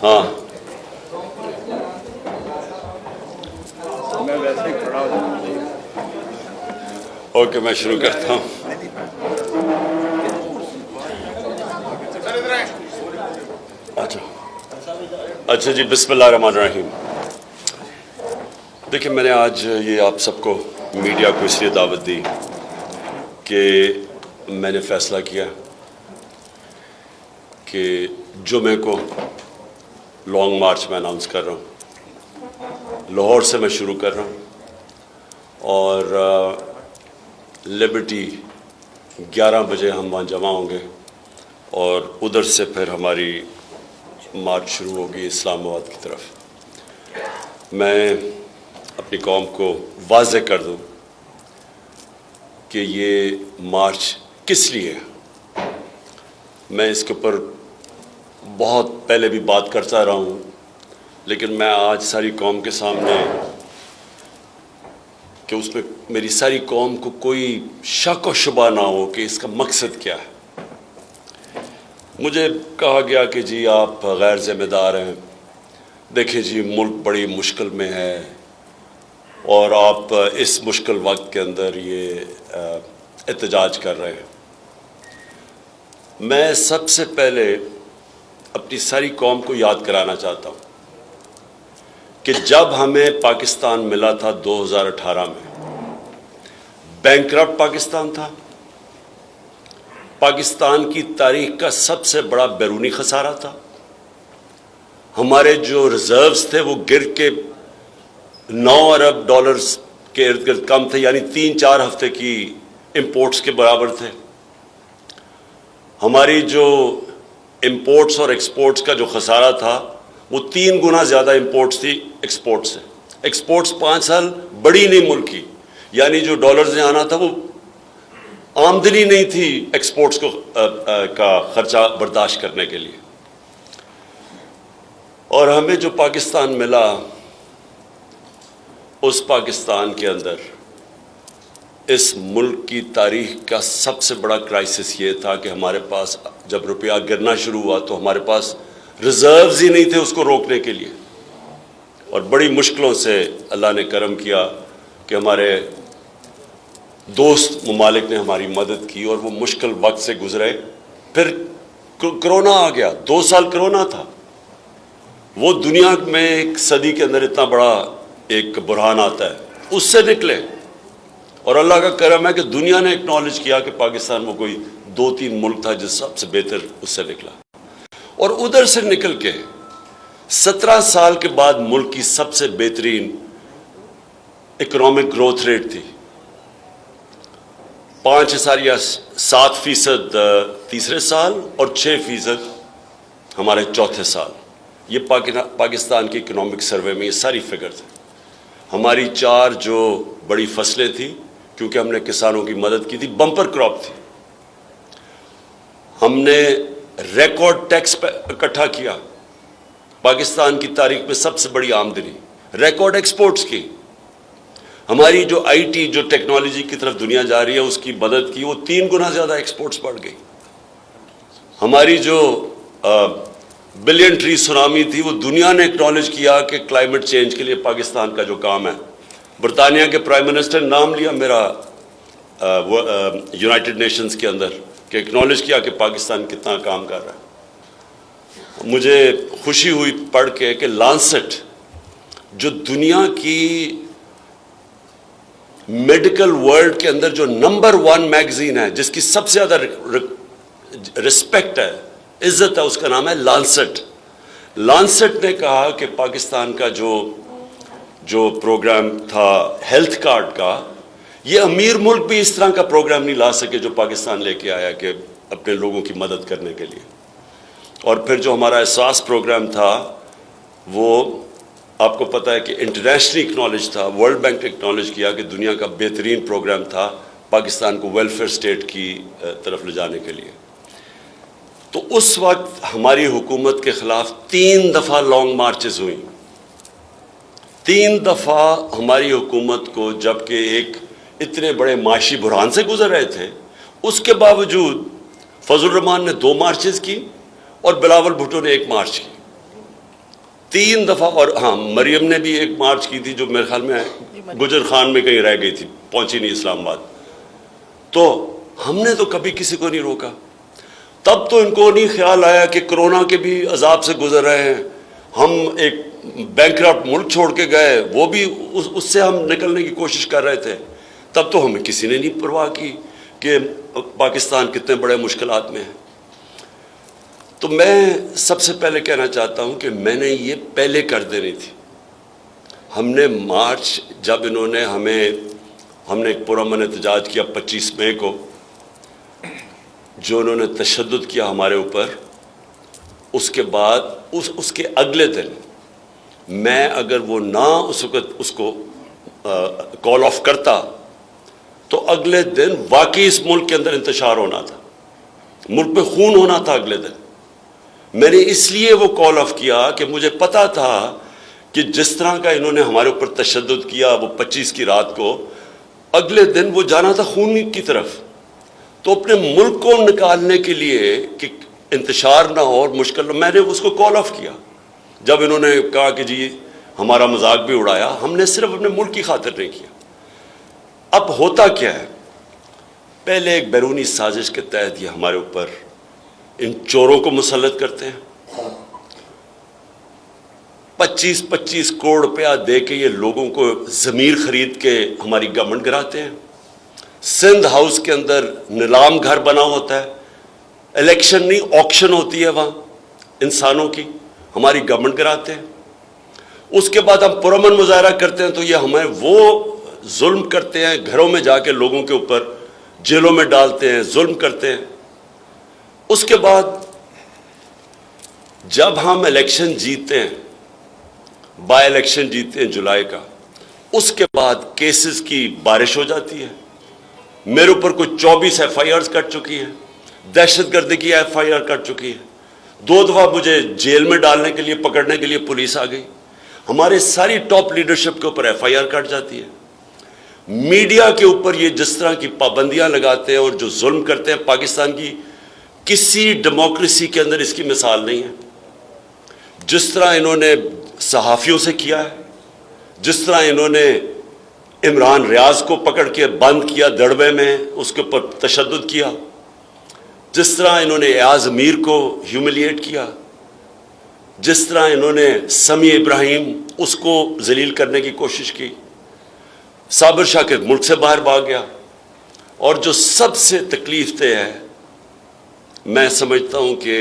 ہاں میں ویسے ہی کھڑا ہو جاؤں. اوکے میں شروع کرتا ہوں. اچھا جی، بسم اللہ الرحمن الرحیم. دیکھیں، میں نے آج یہ آپ سب کو میڈیا کو اس لیے دعوت دی کہ میں نے فیصلہ کیا کہ جمعے کو لانگ مارچ میں اناؤنس کر رہا ہوں. لاہور سے میں شروع کر رہا ہوں اور لبرٹی 11 بجے ہم وہاں جمع ہوں گے اور ادھر سے پھر ہماری مارچ شروع ہوگی اسلام آباد کی طرف. میں اپنی قوم کو واضح کر دوں کہ یہ مارچ کس لیے ہے. میں اس کے اوپر بہت پہلے بھی بات کرتا رہا ہوں، لیکن میں آج ساری قوم کے سامنے کہ اس میں میری ساری قوم کو کوئی شک و شبہ نہ ہو کہ اس کا مقصد کیا ہے. مجھے کہا گیا کہ جی آپ غیر ذمہ دار ہیں، دیکھیں جی ملک بڑی مشکل میں ہے اور آپ اس مشکل وقت کے اندر یہ احتجاج کر رہے ہیں. میں سب سے پہلے اپنی ساری قوم کو یاد کرانا چاہتا ہوں کہ جب ہمیں پاکستان ملا تھا 2018 میں، بینکرپٹ پاکستان تھا. پاکستان کی تاریخ کا سب سے بڑا بیرونی خسارہ تھا. ہمارے جو ریزروز تھے وہ گر کے 9 ارب ڈالرز کے ارد گرد کم تھے، یعنی 3-4 ہفتے کی امپورٹس کے برابر تھے. ہماری جو امپورٹس اور ایکسپورٹس کا جو خسارہ تھا وہ 3 گنا زیادہ امپورٹس تھی ایکسپورٹ سے. ایکسپورٹس 5 سال بڑی نہیں ملک کی، یعنی جو ڈالرز نے آنا تھا وہ آمدنی نہیں تھی ایکسپورٹس کو کا خرچہ برداشت کرنے کے لیے. اور ہمیں جو پاکستان ملا، اس پاکستان کے اندر اس ملک کی تاریخ کا سب سے بڑا کرائسس یہ تھا کہ ہمارے پاس جب روپیہ گرنا شروع ہوا تو ہمارے پاس ریزروز ہی نہیں تھے اس کو روکنے کے لیے. اور بڑی مشکلوں سے اللہ نے کرم کیا کہ ہمارے دوست ممالک نے ہماری مدد کی اور وہ مشکل وقت سے گزرے. پھر کرونا آ گیا، 2 سال کرونا تھا. وہ دنیا میں ایک صدی کے اندر اتنا بڑا ایک بحران آتا ہے، اس سے نکلے. اور اللہ کا کرم ہے کہ دنیا نے اکنالج کیا کہ پاکستان میں کوئی 2-3 ملک تھا جس سب سے بہتر اس سے نکلا. اور ادھر سے نکل کے 17 سال کے بعد ملک کی سب سے بہترین اکنامک گروتھ ریٹ تھی. 5.7% تیسرے سال اور 6% ہمارے چوتھے سال. یہ پاکستان کی اکنامک سروے میں یہ ساری فگر تھے. ہماری 4 جو بڑی فصلیں تھیں، کیونکہ ہم نے کسانوں کی مدد کی تھی، بمپر کراپ تھی. ہم نے ریکارڈ ٹیکس اکٹھا کیا، پاکستان کی تاریخ میں سب سے بڑی آمدنی. ریکارڈ ایکسپورٹس کی. ہماری جو آئی ٹی جو ٹیکنالوجی کی طرف دنیا جا رہی ہے اس کی مدد کی، وہ 3 گنا زیادہ ایکسپورٹس بڑھ گئی. ہماری جو بلین ٹری سونامی تھی، وہ دنیا نے اکنالج کیا کہ کلائمیٹ چینج کے لیے پاکستان کا جو کام ہے. برطانیہ کے پرائم منسٹر نے نام لیا میرا یونائٹڈ نیشنز کے اندر کہ اکنالج کیا کہ پاکستان کتنا کام کر رہا ہے. مجھے خوشی ہوئی پڑھ کے کہ لانسٹ جو دنیا کی میڈیکل ورلڈ کے اندر جو نمبر 1 میگزین ہے، جس کی سب سے زیادہ رسپیکٹ ہے، عزت ہے، اس کا نام ہے لانسٹ. لانسٹ نے کہا کہ پاکستان کا جو پروگرام تھا ہیلتھ کارڈ کا، یہ امیر ملک بھی اس طرح کا پروگرام نہیں لا سکے جو پاکستان لے کے آیا کہ اپنے لوگوں کی مدد کرنے کے لیے. اور پھر جو ہمارا احساس پروگرام تھا، وہ آپ کو پتہ ہے کہ انٹرنیشنلی اکنالج تھا. ورلڈ بینک نے اکنالج کیا کہ دنیا کا بہترین پروگرام تھا پاکستان کو ویلفیئر اسٹیٹ کی طرف لے جانے کے لیے. تو اس وقت ہماری حکومت کے خلاف 3 دفعہ لانگ مارچز ہوئیں. 3 دفعہ ہماری حکومت کو، جبکہ ایک اتنے بڑے معاشی بحران سے گزر رہے تھے، اس کے باوجود فضل الرحمان نے 2 مارچز کی اور بلاول بھٹو نے 1 مارچ کی. 3 دفعہ. اور ہاں مریم نے بھی ایک مارچ کی تھی جو میرے خیال میں گجر خان میں کہیں رہ گئی تھی, پہنچی نہیں اسلام آباد. تو ہم نے تو کبھی کسی کو نہیں روکا. تب تو ان کو نہیں خیال آیا کہ کرونا کے بھی عذاب سے گزر رہے ہیں, ہم ایک بینکرپٹ ملک چھوڑ کے گئے, وہ بھی اس سے ہم نکلنے کی کوشش کر رہے تھے. تب تو ہمیں کسی نے نہیں پرواہ کی کہ پاکستان کتنے بڑے مشکلات میں ہے. تو میں سب سے پہلے کہنا چاہتا ہوں کہ میں نے یہ پہلے کر دینی تھی. ہم نے مارچ جب انہوں نے ہم نے ایک پرامن احتجاج کیا 25 مئی کو, جو انہوں نے تشدد کیا ہمارے اوپر, اس کے بعد اس کے اگلے دن میں اگر وہ نہ اس وقت اس کو کال آف کرتا تو اگلے دن واقعی اس ملک کے اندر انتشار ہونا تھا, ملک پہ خون ہونا تھا اگلے دن. میں نے اس لیے وہ کال آف کیا کہ مجھے پتا تھا کہ جس طرح کا انہوں نے ہمارے اوپر تشدد کیا وہ 25 کی رات کو, اگلے دن وہ جانا تھا خون کی طرف. تو اپنے ملک کو نکالنے کے لیے کہ انتشار نہ ہو اور مشکل, میں نے اس کو کال آف کیا. جب انہوں نے کہا کہ جی ہمارا مذاق بھی اڑایا, ہم نے صرف اپنے ملک کی خاطر نہیں کیا. اب ہوتا کیا ہے, پہلے ایک بیرونی سازش کے تحت یہ ہمارے اوپر ان چوروں کو مسلط کرتے ہیں. 25 کروڑ روپیہ دے کے یہ لوگوں کو ضمیر خرید کے ہماری گورنمنٹ گراتے ہیں. سندھ ہاؤس کے اندر نیلام گھر بنا ہوتا ہے, الیکشن نہیں آکشن ہوتی ہے وہاں انسانوں کی, ہماری گورنمنٹ کراتے ہیں. اس کے بعد ہم پرامن مظاہرہ کرتے ہیں تو یہ ہمیں وہ ظلم کرتے ہیں, گھروں میں جا کے لوگوں کے اوپر جیلوں میں ڈالتے ہیں, ظلم کرتے ہیں. اس کے بعد جب ہم الیکشن جیتے ہیں, بائی الیکشن جیتے ہیں جولائی کا, اس کے بعد کیسز کی بارش ہو جاتی ہے. میرے اوپر کوئی 24 ایف آئی آرز کٹ چکی ہے, دہشت گردی کی ایف آئی آر کٹ چکی ہے. 2 دفعہ مجھے جیل میں ڈالنے کے لیے, پکڑنے کے لیے پولیس آ گئی. ہمارے ساری ٹاپ لیڈرشپ کے اوپر ایف آئی آر کٹ جاتی ہے. میڈیا کے اوپر یہ جس طرح کی پابندیاں لگاتے ہیں اور جو ظلم کرتے ہیں, پاکستان کی کسی ڈیموکریسی کے اندر اس کی مثال نہیں ہے. جس طرح انہوں نے صحافیوں سے کیا ہے, جس طرح انہوں نے عمران ریاض کو پکڑ کے بند کیا دڑبے میں, اس کے اوپر تشدد کیا, جس طرح انہوں نے ایاز امیر کو ہیوملیٹ کیا, جس طرح انہوں نے سمیع ابراہیم اس کو ذلیل کرنے کی کوشش کی. صابر شاکر ملک سے باہر بھاگ گیا. اور جو سب سے تکلیف دہ ہے, میں سمجھتا ہوں کہ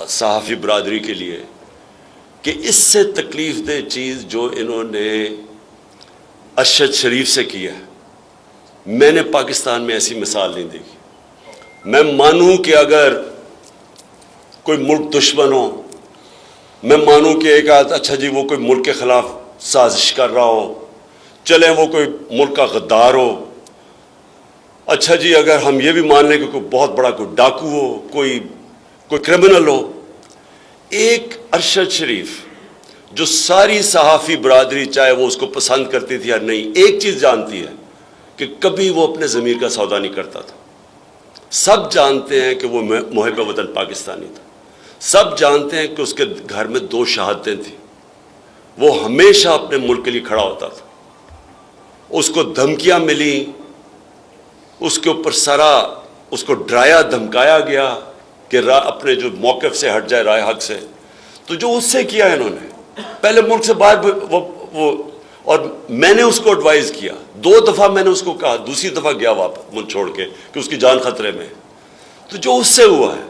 صحافی برادری کے لیے, کہ اس سے تکلیف دہ چیز جو انہوں نے ارشد شریف سے کیا ہے, میں نے پاکستان میں ایسی مثال نہیں دیکھی. میں مانوں کہ اگر کوئی ملک دشمن ہو, میں مانوں کہ ایک اچھا جی وہ کوئی ملک کے خلاف سازش کر رہا ہو, چلے وہ کوئی ملک کا غدار ہو, اچھا جی اگر ہم یہ بھی مان لیں کہ کوئی بہت بڑا کوئی ڈاکو ہو, کوئی کرمنل ہو. ایک ارشد شریف جو ساری صحافی برادری چاہے وہ اس کو پسند کرتی تھی یا نہیں, ایک چیز جانتی ہے کہ کبھی وہ اپنے ضمیر کا سودا نہیں کرتا تھا. سب جانتے ہیں کہ وہ محب وطن پاکستانی تھا, سب جانتے ہیں کہ اس کے گھر میں 2 شہادتیں تھیں. وہ ہمیشہ اپنے ملک کے لیے کھڑا ہوتا تھا. اس کو دھمکیاں ملی, اس کے اوپر اس کو ڈرایا دھمکایا گیا کہ اپنے جو موقف سے ہٹ جائے, رائے حق سے. تو جو اس سے کیا انہوں نے, پہلے ملک سے باہر وہ اور میں نے اس کو ایڈوائز کیا 2 دفعہ, میں نے اس کو کہا, دوسری دفعہ گیا واپس ملک چھوڑ کے کہ اس کی جان خطرے میں. تو جو اس سے ہوا ہے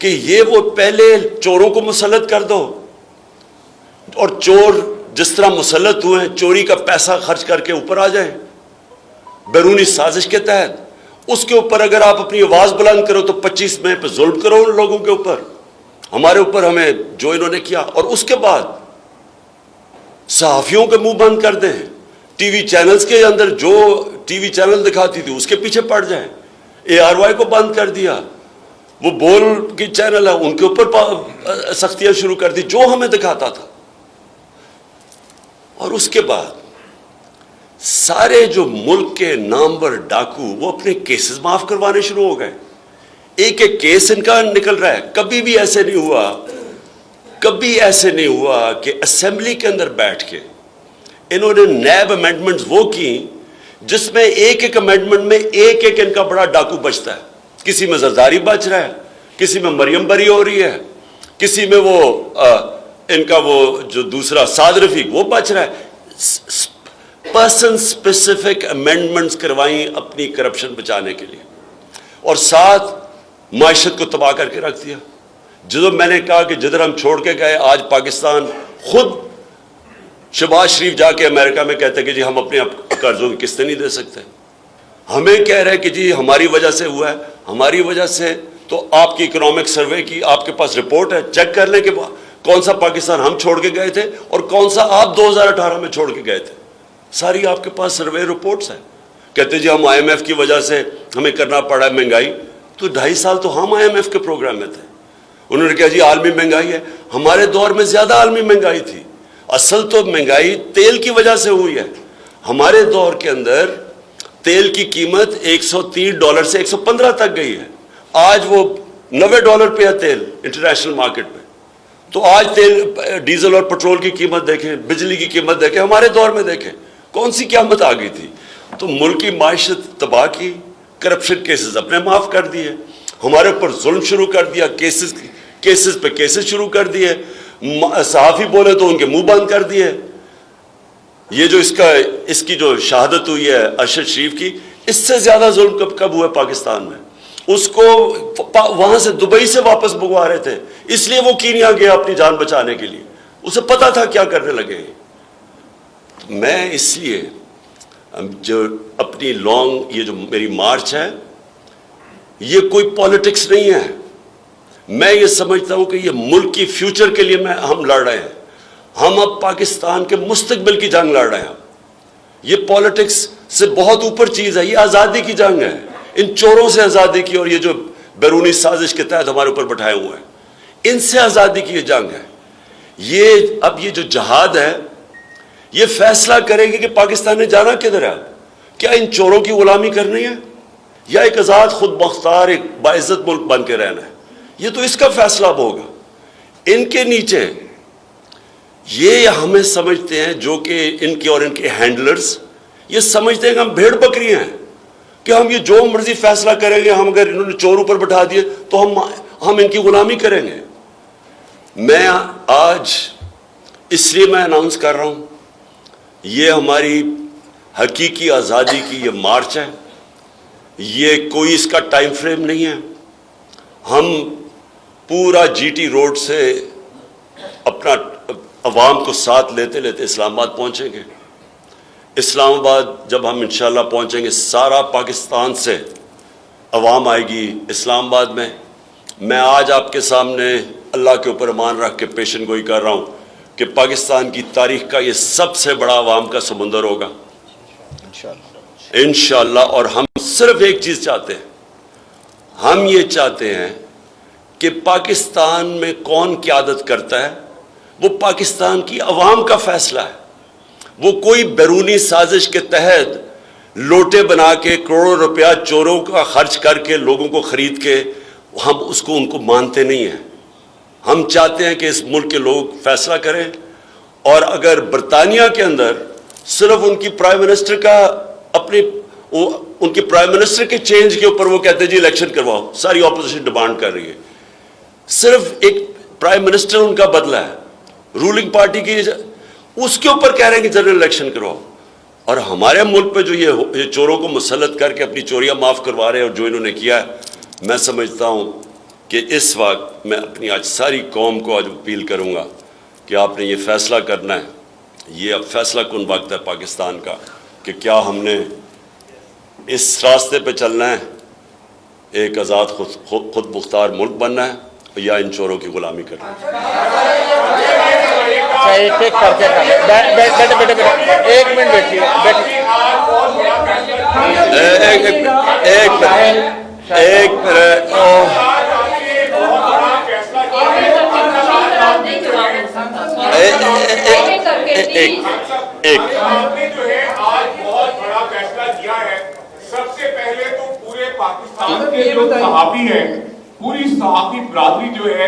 کہ یہ وہ پہلے چوروں کو مسلط کر دو, اور چور جس طرح مسلط ہوئے ہیں چوری کا پیسہ خرچ کر کے اوپر آ جائیں بیرونی سازش کے تحت, اس کے اوپر اگر آپ اپنی آواز بلند کرو تو 25 مئی پہ ظلم کرو ان لوگوں کے اوپر, ہمارے اوپر, ہمیں جو انہوں نے کیا. اور اس کے بعد صحافیوں کے منہ بند کر دیں, ٹی وی چینلز کے اندر جو ٹی وی چینل دکھاتی تھی اس کے پیچھے پڑ جائیں. ARY کو بند کر دیا, وہ بول کی چینل ہے ان کے اوپر سختیاں شروع کر دی جو ہمیں دکھاتا تھا. اور اس کے بعد سارے جو ملک کے نامور ڈاکو وہ اپنے کیسز معاف کروانے شروع ہو گئے. ایک ایک کیس ان کا نکل رہا ہے. کبھی بھی ایسے نہیں ہوا, کبھی ایسے نہیں ہوا کہ اسمبلی کے اندر بیٹھ کے انہوں نے نیب امینڈمنٹس وہ کی جس میں ایک ایک امینڈمنٹ میں ایک ایک ان کا بڑا ڈاکو بچتا ہے. کسی میں زرداری بچ رہا ہے, کسی میں مریم بری ہو رہی ہے, کسی میں وہ ان کا وہ جو دوسرا سعد رفیق وہ بچ رہا ہے. پرسن اسپیسیفک امینڈمنٹس کروائیں اپنی کرپشن بچانے کے لیے, اور ساتھ معیشت کو تباہ کر کے رکھ دیا. جو میں نے کہا کہ جدھر ہم چھوڑ کے گئے, آج پاکستان خود شہباز شریف جا کے امریکہ میں کہتے ہیں کہ جی ہم اپنے قرضوں کی قسطیں نہیں دے سکتے. ہمیں کہہ رہے کہ جی ہماری وجہ سے ہوا ہے. ہماری وجہ سے تو آپ کی اکنامک سروے کی آپ کے پاس رپورٹ ہے, چیک کر لیں کہ کون سا پاکستان ہم چھوڑ کے گئے تھے اور کون سا آپ 2018 میں چھوڑ کے گئے تھے. ساری آپ کے پاس سروے رپورٹس ہیں. کہتے جی ہم IMF کی وجہ سے ہمیں کرنا پڑا ہے مہنگائی. تو 2.5 سال تو ہم IMF کے پروگرام میں تھے. انہوں نے کہا جی عالمی مہنگائی ہے. ہمارے دور میں زیادہ عالمی مہنگائی تھی. اصل تو مہنگائی تیل کی وجہ سے ہوئی ہے. ہمارے دور کے اندر تیل کی قیمت $130 سے 115 تک گئی ہے. آج وہ $90 پہ ہے تیل انٹرنیشنل مارکیٹ میں. تو آج تیل ڈیزل اور پٹرول کی قیمت دیکھیں, بجلی کی قیمت دیکھیں, ہمارے دور میں دیکھیں کون سی قیمت آ گئی تھی. تو ملک کی معیشت تباہ کی, کرپشن کیسز اپنے معاف کر دیے, ہمارے اوپر ظلم شروع کر دیا, کیسز پہ کیسز شروع کر دیے, صحافی بولے تو ان کے منہ بند کر دیے. یہ جو اس کی جو شہادت ہوئی ہے ارشد شریف کی, اس سے زیادہ ظلم کب ہوا پاکستان میں. اس کو وہاں سے دبئی سے واپس بگوا رہے تھے, اس لیے وہ کینیا گیا اپنی جان بچانے کے لیے. اسے پتا تھا کیا کرنے لگے. میں اس لیے جو اپنی یہ جو میری مارچ ہے یہ کوئی پالیٹکس نہیں ہے. میں یہ سمجھتا ہوں کہ یہ ملک کی فیوچر کے لیے ہم لڑ رہے ہیں. ہم اب پاکستان کے مستقبل کی جنگ لڑ رہے ہیں. یہ پالیٹکس سے بہت اوپر چیز ہے. یہ آزادی کی جنگ ہے, ان چوروں سے آزادی کی, اور یہ جو بیرونی سازش کے تحت ہمارے اوپر بٹھائے ہوئے ہیں ان سے آزادی کی یہ جنگ ہے. اب یہ جو جہاد ہے یہ فیصلہ کرے گی کہ پاکستان نے جانا کدھر ہے. کیا ان چوروں کی غلامی کرنی ہے یا ایک آزاد خود مختار ایک باعزت ملک بن کے رہنا ہے. یہ تو اس کا فیصلہ اب ہوگا. ان کے نیچے یہ ہمیں سمجھتے ہیں جو کہ ان کے اور ان کے ہینڈلرز یہ سمجھتے ہیں کہ ہم بھیڑ بکری ہیں, کہ ہم یہ جو مرضی فیصلہ کریں گے, ہم اگر انہوں نے چور اوپر بٹھا دیے تو ہم ان کی غلامی کریں گے. میں آج اس لیے میں اناؤنس کر رہا ہوں, یہ ہماری حقیقی آزادی کی یہ مارچ ہے. یہ کوئی اس کا ٹائم فریم نہیں ہے. ہم پورا GT روڈ سے اپنا عوام کو ساتھ لیتے لیتے اسلام آباد پہنچیں گے. اسلام آباد جب ہم انشاءاللہ پہنچیں گے, سارا پاکستان سے عوام آئے گی اسلام آباد میں. میں آج آپ کے سامنے اللہ کے اوپر ایمان رکھ کے پیشن گوئی کر رہا ہوں کہ پاکستان کی تاریخ کا یہ سب سے بڑا عوام کا سمندر ہوگا انشاءاللہ. اور ہم صرف ایک چیز چاہتے ہیں, ہم یہ چاہتے ہیں کہ پاکستان میں کون قیادت کرتا ہے وہ پاکستان کی عوام کا فیصلہ ہے. وہ کوئی بیرونی سازش کے تحت لوٹے بنا کے کروڑوں روپیہ چوروں کا خرچ کر کے لوگوں کو خرید کے ہم ان کو مانتے نہیں ہیں. ہم چاہتے ہیں کہ اس ملک کے لوگ فیصلہ کریں. اور اگر برطانیہ کے اندر صرف ان کی پرائم منسٹر کا ان کی پرائم منسٹر کے چینج کے اوپر وہ کہتے ہیں جی الیکشن کرواؤ, ساری اپوزیشن ڈیمانڈ کر رہی ہے, صرف ایک پرائم منسٹر ان کا بدلا ہے رولنگ پارٹی کی, اس کے اوپر کہہ رہے ہیں کہ جنرل الیکشن کرواؤ. اور ہمارے ملک پہ جو یہ چوروں کو مسلط کر کے اپنی چوریاں معاف کروا رہے ہیں اور جو انہوں نے کیا ہے, میں سمجھتا ہوں کہ اس وقت میں اپنی آج ساری قوم کو آج اپیل کروں گا کہ آپ نے یہ فیصلہ کرنا ہے. یہ اب فیصلہ کن وقت ہے پاکستان کا کہ کیا ہم نے اس راستے پہ چلنا ہے, ایک آزاد خود مختار ملک بننا ہے, یا ان چوروں کی غلامی کرنا ہے. ایک منٹ بیٹھیے. سب سے پہلے تو پورے پاکستان کے جو صحافی ہیں, پوری صحافی برادری جو ہے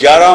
11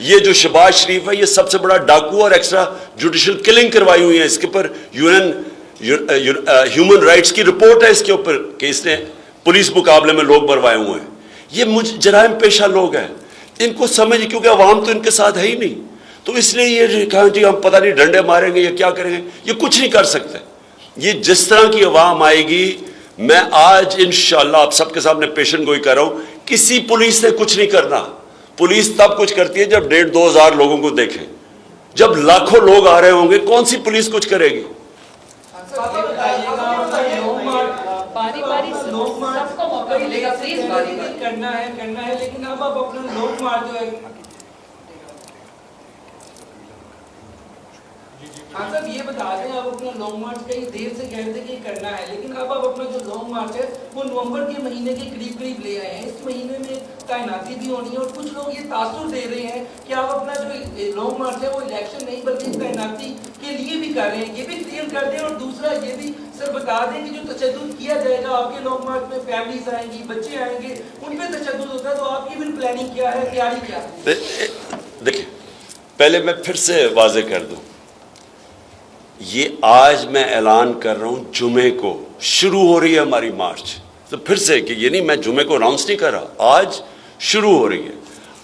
یہ جو شہباز شریف ہے یہ سب سے بڑا ڈاکو اور ایکسٹرا جوڈیشل کلنگ کروائی ہوئی ہے. اس کے اوپر ہیومن رائٹس کی رپورٹ ہے اس کے اوپر کہ اس نے پولیس مقابلے میں لوگ مروائے ہوئے ہیں. یہ جرائم پیشہ لوگ ہیں, ان کو سمجھ, کیونکہ عوام تو ان کے ساتھ ہے ہی نہیں, تو اس لیے یہ کہا جی ہم پتہ نہیں ڈنڈے ماریں گے یا کیا کریں گے, یہ کچھ نہیں کر سکتے. یہ جس طرح کی عوام آئے گی, میں آج انشاءاللہ آپ سب کے سامنے پیشن گوئی کر رہا ہوں, کسی پولیس نے کچھ نہیں کرنا. پولیس تب کچھ کرتی ہے جب 1,500-2 ہزار لوگوں کو دیکھیں. جب لاکھوں لوگ آ رہے ہوں گے کون سی پولیس کچھ کرے گی؟ باری باری سب کو موقع ملے گا, پلیز باری باری کرنا ہے لیکن اب آپ اپنا لانگ مارچ جو ہے ہاں صاحب یہ بتا دیں, آپ اپنا لانگ مارچ کئی دیر سے کہہ رہے کہ کرنا ہے, لیکن اب آپ اپنا جو لانگ مارچ ہے وہ نومبر کے مہینے کے قریب لے آئے ہیں. اس مہینے میں تعیناتی بھی ہونی ہے اور کچھ لوگ یہ تاثر دے رہے ہیں کہ آپ اپنا جو لانگ مارچ ہے وہ الیکشن نہیں بلکہ تعیناتی کے لیے بھی کر رہے ہیں. یہ بھی کلیئر کر دیں, اور دوسرا یہ بھی سر بتا دیں کہ جو تشدد کیا جائے گا آپ کے لانگ مارچ میں, فیملیز آئیں گی, بچے آئیں گے, ان پہ تشدد ہوتا ہے, تو آپ کی بھی پلاننگ کیا ہے, تیاری کیا ہے؟ دیکھیں, پہلے میں پھر سے واضح کر دوں, یہ آج میں اعلان کر رہا ہوں جمعے کو شروع ہو رہی ہے ہماری مارچ. تو پھر سے کہ یہ نہیں, میں جمعے کو اناؤنس نہیں کر رہا, آج شروع ہو رہی ہے.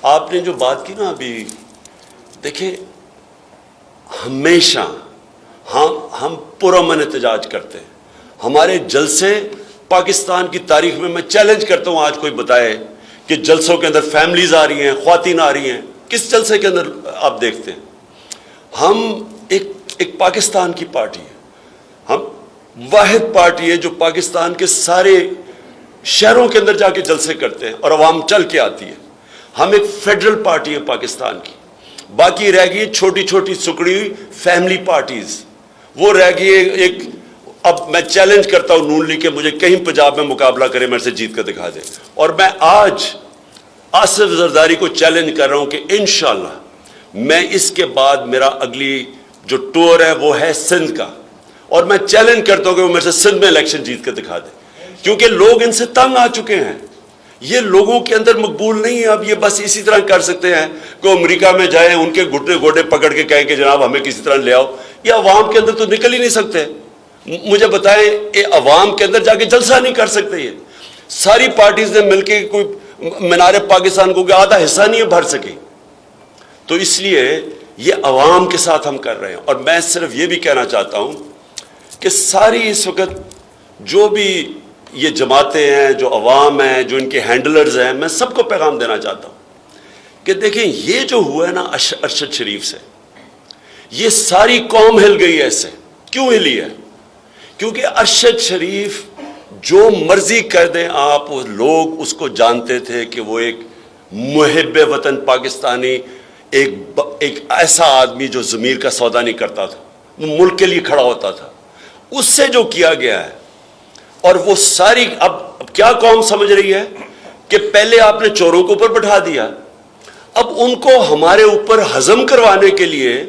آپ نے جو بات کی نا ابھی, دیکھیں ہمیشہ ہم پرامن احتجاج کرتے ہیں. ہمارے جلسے پاکستان کی تاریخ میں چیلنج کرتا ہوں, آج کوئی بتائے کہ جلسوں کے اندر فیملیز آ رہی ہیں, خواتین آ رہی ہیں, کس جلسے کے اندر آپ دیکھتے ہیں؟ ہم ایک پاکستان کی پارٹی ہے, ہم واحد پارٹی ہے جو پاکستان کے سارے شہروں کے اندر جا کے جلسے کرتے ہیں اور عوام چل کے آتی ہے. ہم ایک فیڈرل پارٹی ہے پاکستان کی, باقی رہ گئی چھوٹی چھوٹی سکڑی ہوئی فیملی پارٹیز, وہ رہ گئی ایک. اب میں چیلنج کرتا ہوں نون لیگ کے, مجھے کہیں پنجاب میں مقابلہ کرے, میرے سے جیت کر دکھا دے. اور میں آج آصف زرداری کو چیلنج کر رہا ہوں کہ انشاءاللہ میں اس کے بعد میرا اگلی جو ٹور ہے وہ ہے سندھ کا, اور میں چیلنج کرتا ہوں کہ وہ میرے سے سندھ میں الیکشن جیت کر دکھا دے, کیونکہ لوگ ان سے تنگ آ چکے ہیں. یہ لوگوں کے اندر مقبول نہیں ہے. اب یہ بس اسی طرح کر سکتے ہیں کہ امریکہ میں جائیں, ان کے گھٹنے گوٹے پکڑ کے کہیں کہ جناب ہمیں کسی طرح لے آؤ. یہ عوام کے اندر تو نکل ہی نہیں سکتے. مجھے بتائیں, یہ عوام کے اندر جا کے جلسہ نہیں کر سکتے. یہ ساری پارٹیز نے مل کے کوئی مینار پاکستان کو آدھا حصہ نہیں بھر سکی. تو اس لیے یہ عوام کے ساتھ ہم کر رہے ہیں. اور میں صرف یہ بھی کہنا چاہتا ہوں کہ ساری اس وقت جو بھی یہ جماعتیں ہیں, جو عوام ہیں, جو ان کے ہینڈلرز ہیں, میں سب کو پیغام دینا چاہتا ہوں کہ دیکھیں یہ جو ہوا ہے نا ارشد شریف سے, یہ ساری قوم ہل گئی ہے. ایسے کیوں ہلی ہے؟ کیونکہ ارشد شریف جو مرضی کر دیں آپ, لوگ اس کو جانتے تھے کہ وہ ایک محب وطن پاکستانی, ایک ایسا آدمی جو ضمیر کا سودا نہیں کرتا تھا, وہ ملک کے لیے کھڑا ہوتا تھا. اس سے جو کیا گیا ہے, اور وہ ساری اب کیا قوم سمجھ رہی ہے کہ پہلے آپ نے چوروں کو اوپر بٹھا دیا, اب ان کو ہمارے اوپر ہضم کروانے کے لیے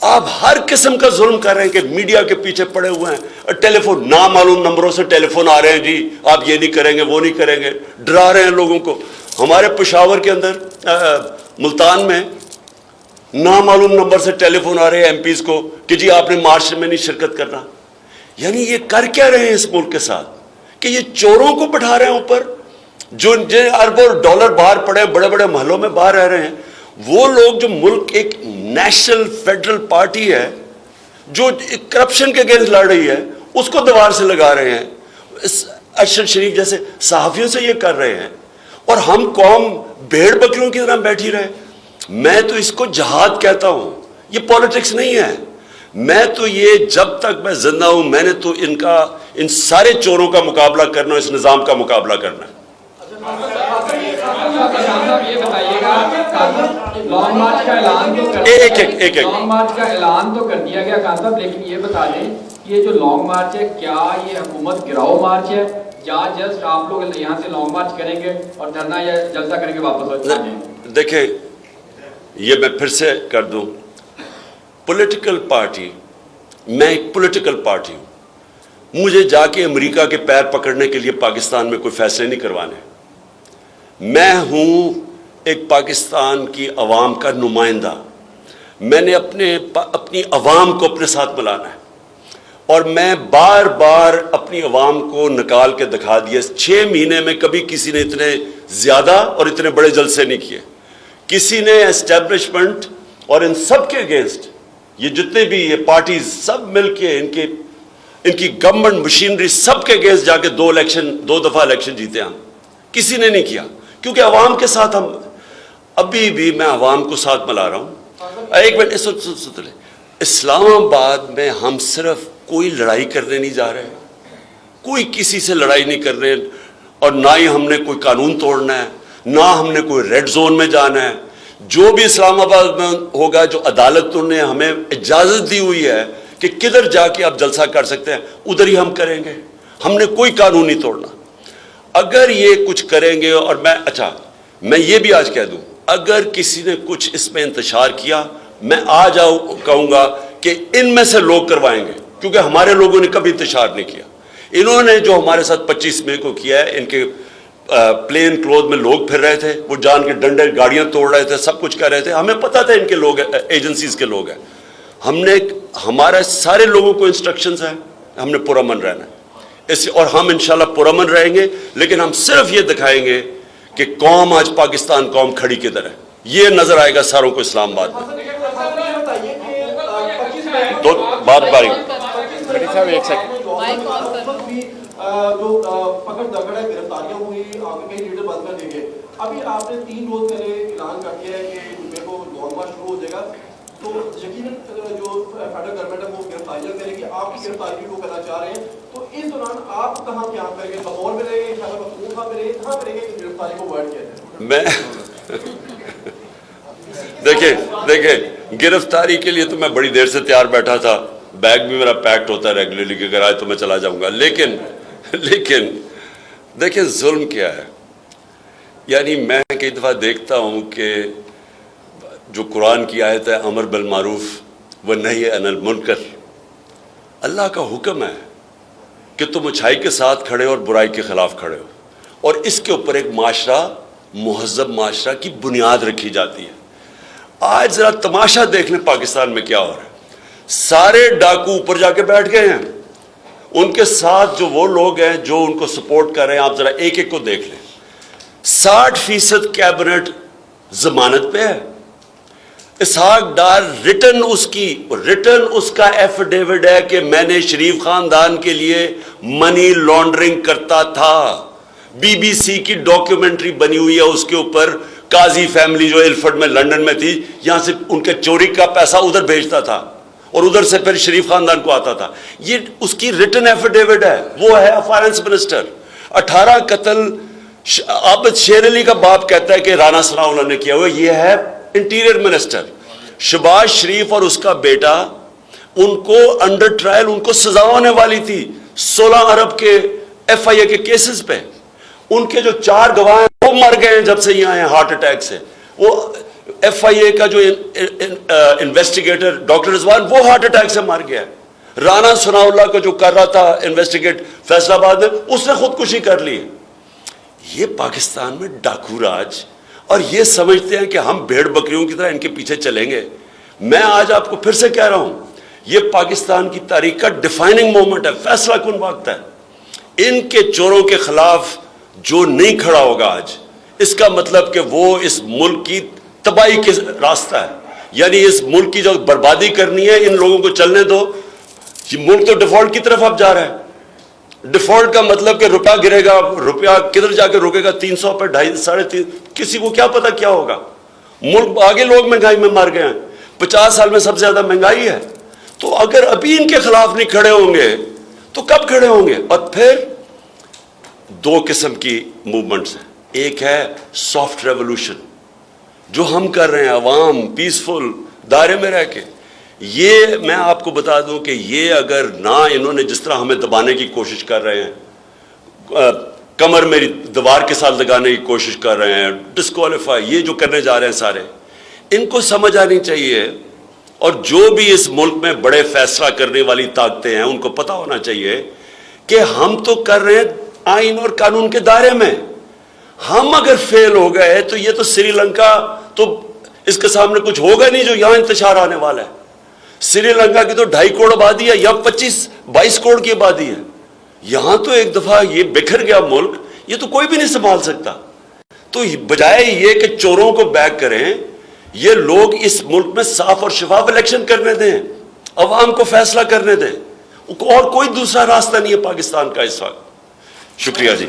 آپ ہر قسم کا ظلم کر رہے ہیں کہ میڈیا کے پیچھے پڑے ہوئے ہیں, اور ٹیلی فون نامعلوم نمبروں سے ٹیلی فون آ رہے ہیں, جی آپ یہ نہیں کریں گے, وہ نہیں کریں گے, ڈرا رہے ہیں لوگوں کو. ہمارے پشاور کے اندر ملتان میں نامعلوم نمبر سے ٹیلی فون آ رہے ہیں ایم پیز کو کہ جی آپ نے مارچ میں نہیں شرکت کرنا. یعنی یہ کر کیا رہے ہیں اس ملک کے ساتھ کہ یہ چوروں کو بٹھا رہے ہیں اوپر, جو اربوں ڈالر باہر پڑے ہیں, بڑے بڑے محلوں میں باہر رہ رہے ہیں. وہ لوگ جو ملک ایک نیشنل فیڈرل پارٹی ہے جو کرپشن کے اگینسٹ لڑ رہی ہے, اس کو دیوار سے لگا رہے ہیں. ارشد شریف جیسے صحافیوں سے یہ کر رہے ہیں, اور ہم قوم بھیڑ بکریوں کی طرح بیٹھی رہے. میں تو اس کو جہاد کہتا ہوں, یہ پالیٹکس نہیں ہے. میں تو یہ جب تک میں زندہ ہوں میں نے تو ان سارے چوروں کا مقابلہ کرنا, اس نظام کا مقابلہ کرنا ہے. یہ بتائیے گا, لانگ مارچ کا اعلان تو کر دیا گیا خان صاحب, لیکن یہ بتا دیں یہ جو لانگ مارچ ہے کیا یہ حکومت گراؤ مارچ ہے یا جسٹ آپ لوگ یہاں سے لانگ مارچ کریں گے اور دھرنا یا جلسہ کریں گے واپس ہو جائیں گے؟ دیکھیں, یہ میں پھر سے کر دوں, پولیٹیکل پارٹی, میں ایک پولیٹیکل پارٹی ہوں. مجھے جا کے امریکہ کے پیر پکڑنے کے لیے پاکستان میں کوئی فیصلے نہیں کروانے. میں ہوں ایک پاکستان کی عوام کا نمائندہ، میں نے اپنی عوام کو اپنے ساتھ ملانا ہے، اور میں بار بار اپنی عوام کو نکال کے دکھا دیا 6 مہینے میں کبھی کسی نے اتنے زیادہ اور اتنے بڑے جلسے نہیں کیے. کسی نے اسٹیبلشمنٹ اور ان سب کے اگینسٹ، یہ جتنے بھی یہ پارٹیز سب مل کے ان کی گورنمنٹ مشینری سب کے اگینسٹ جا کے 2 دفعہ الیکشن جیتے ہم. کسی نے نہیں کیا، کیونکہ عوام کے ساتھ ہم ابھی بھی میں عوام کو ساتھ ملا رہا ہوں. ایک منٹ، اسلام آباد میں ہم صرف کوئی لڑائی کرنے نہیں جا رہے، کوئی کسی سے لڑائی نہیں کر رہے، اور نہ ہی ہم نے کوئی قانون توڑنا ہے، نہ ہم نے کوئی ریڈ زون میں جانا ہے. جو بھی اسلام آباد میں ہوگا، جو عدالت نے ہمیں اجازت دی ہوئی ہے کہ کدھر جا کے آپ جلسہ کر سکتے ہیں، ادھر ہی ہم کریں گے. ہم نے کوئی قانون نہیں توڑنا. اگر یہ کچھ کریں گے، اور میں یہ بھی آج کہہ دوں، اگر کسی نے کچھ اس میں انتشار کیا، میں آج کہوں گا کہ ان میں سے لوگ کروائیں گے، کیونکہ ہمارے لوگوں نے کبھی انتشار نہیں کیا. انہوں نے جو ہمارے ساتھ 25 مئی کو کیا ہے، ان کے پلین کلوتھ میں لوگ پھر رہے تھے، وہ جان کے ڈنڈے گاڑیاں توڑ رہے تھے، سب کچھ کر رہے تھے. ہمیں پتہ تھا ان کے لوگ ایجنسیز کے لوگ ہیں. ہمارے سارے لوگوں کو انسٹرکشنز ہیں، ہم نے پرامن رہنا ہے اور ہم انشاءاللہ پرامن رہیں گے. لیکن ہم صرف یہ دکھائیں گے کہ قوم آج پاکستان قوم کھڑی کدھر ہے، یہ نظر آئے گا ساروں کو اسلام آباد میں. بات باری جو پکڑ دکڑ ہے، گرفتاریاں ہوئی، کئی لیڈر بند کر دیے گئے. ابھی آپ نے 3 روز پہلے اعلان کر دیا ہے کہ جمعے کو لانگ مارچ شروع ہو جائے گا. تو یقیناً جو فیڈرل گورنمنٹ ہے وہ گرفتاریاں کرے گی، آپ کی گرفتاری بھی وہ کرنا چاہ رہے ہیں. تو اس دوران آپ کہاں قیام کریں گے؟ لاہور میں رہیں گے، خیبر پختونخوا میں رہیں گے، کہاں کریں گے کہ گرفتاری کو اوائڈ کیا جائے؟ میں دیکھیں گرفتاری کے لیے تو میں بڑی دیر سے تیار بیٹھا تھا، بیگ بھی میرا پیکڈ ہوتا ہے ریگولرلی کہ اگر آئے تو میں چلا جاؤں گا. لیکن دیکھیں ظلم کیا ہے. یعنی میں کئی دفعہ دیکھتا ہوں کہ جو قرآن کی آیت ہے امر بالمعروف ونہی عن المنکر، اللہ کا حکم ہے کہ تم اچھائی کے ساتھ کھڑے ہو اور برائی کے خلاف کھڑے ہو، اور اس کے اوپر ایک معاشرہ، مہذب معاشرہ کی بنیاد رکھی جاتی ہے. آج ذرا تماشا دیکھ لیں پاکستان میں کیا ہو رہا ہے. سارے ڈاکو اوپر جا کے بیٹھ گئے ہیں، ان کے ساتھ جو وہ لوگ ہیں جو ان کو سپورٹ کر رہے ہیں، آپ ذرا ایک ایک کو دیکھ لیں. 60% کیبنٹ ضمانت پہ ہے. اسحاق ڈار ریٹن اس کا ایفیڈیوٹ ہے کہ میں نے شریف خاندان کے لیے منی لانڈرنگ کرتا تھا. بی سی کی ڈاکیومنٹری بنی ہوئی ہے اس کے اوپر. قاضی فیملی جو ایلفرڈ میں لندن میں تھی، یہاں سے ان کے چوری کا پیسہ ادھر بھیجتا تھا اور ادھر سے پھر شریف خاندان کو آتا تھا. یہ اس کی ریٹن ایفیڈیوٹ ہے. وہ ہے فائنانس منسٹر. 18 قتل عابد شیر علی کا باپ کہتا ہے کہ رانا ثناء اللہ نے کیا ہوا. یہ ہے انٹیریئر منسٹر. شہباز شریف اور اس کا بیٹا، ان کو انڈر ٹرائل ان کو سزا ہونے والی تھی 16 ارب کے FIA کے کیسز پہ. ان کے جو 4 گواہ ہیں وہ مر گئے ہیں جب سے یہاں ہیں ہارٹ اٹیک سے. وہ FIA کا جو انویسٹیگیٹر ڈاکٹر رضوان وہ ہارٹ اٹیک سے مر گیا. رانا ثناء اللہ کا جو کر رہا تھا انویسٹیگیٹ فیصل آباد میں، اس نے خودکشی کر لی. یہ پاکستان میں ڈاکو راج، اور یہ سمجھتے ہیں کہ ہم بھیڑ بکریوں کی طرح ان کے پیچھے چلیں گے. میں آج آپ کو پھر سے کہہ رہا ہوں، یہ پاکستان کی تاریخ کا ڈیفائننگ مومنٹ ہے، فیصلہ کن وقت ہے. ان کے چوروں کے خلاف جو نہیں کھڑا ہوگا آج، اس کا مطلب کہ وہ اس ملک کی تباہی کے راستہ ہے. یعنی اس ملک کی جو بربادی کرنی ہے، ان لوگوں کو چلنے دو. یہ ملک تو ڈیفالٹ کی طرف اب جا رہا ہے. ڈیفالٹ کا مطلب کہ روپیہ گرے گا. روپیہ کدھر جا کے رکے گا؟ 300 پہ 250 350. کسی کو کیا پتا کیا ہوگا. ملک آگے لوگ مہنگائی میں مر گئے ہیں. 50 سال میں سب سے زیادہ مہنگائی ہے. تو اگر ابھی ان کے خلاف نہیں کھڑے ہوں گے تو کب کھڑے ہوں گے؟ اور پھر 2 قسم کی موومنٹس ہیں. ایک ہے سافٹ ریولوشن جو ہم کر رہے ہیں، عوام پیسفل دائرے میں رہ کے. یہ میں آپ کو بتا دوں کہ یہ اگر نہ انہوں نے جس طرح ہمیں دبانے کی کوشش کر رہے ہیں، کمر میری دیوار کے ساتھ لگانے کی کوشش کر رہے ہیں، ڈسکوالیفائی، یہ جو کرنے جا رہے ہیں سارے، ان کو سمجھ آنی چاہیے. اور جو بھی اس ملک میں بڑے فیصلہ کرنے والی طاقتیں ہیں، ان کو پتہ ہونا چاہیے کہ ہم تو کر رہے ہیں آئین اور قانون کے دائرے میں. ہم اگر فیل ہو گئے تو یہ تو سری لنکا تو اس کے سامنے کچھ ہوگا نہیں جو یہاں انتشار آنے والا ہے. سری لنکا کی تو 2.5 کروڑ آبادی ہے, یہاں 22 کروڑ کی آبادی ہے. یہاں تو ایک دفعہ یہ بکھر گیا ملک, یہ تو کوئی بھی نہیں سنبھال سکتا. تو بجائے یہ کہ چوروں کو بیک کریں, یہ لوگ اس ملک میں صاف اور شفاف الیکشن کرنے دیں, عوام کو فیصلہ کرنے دیں. اور کوئی دوسرا راستہ نہیں ہے پاکستان کا اس وقت. شکریہ جی.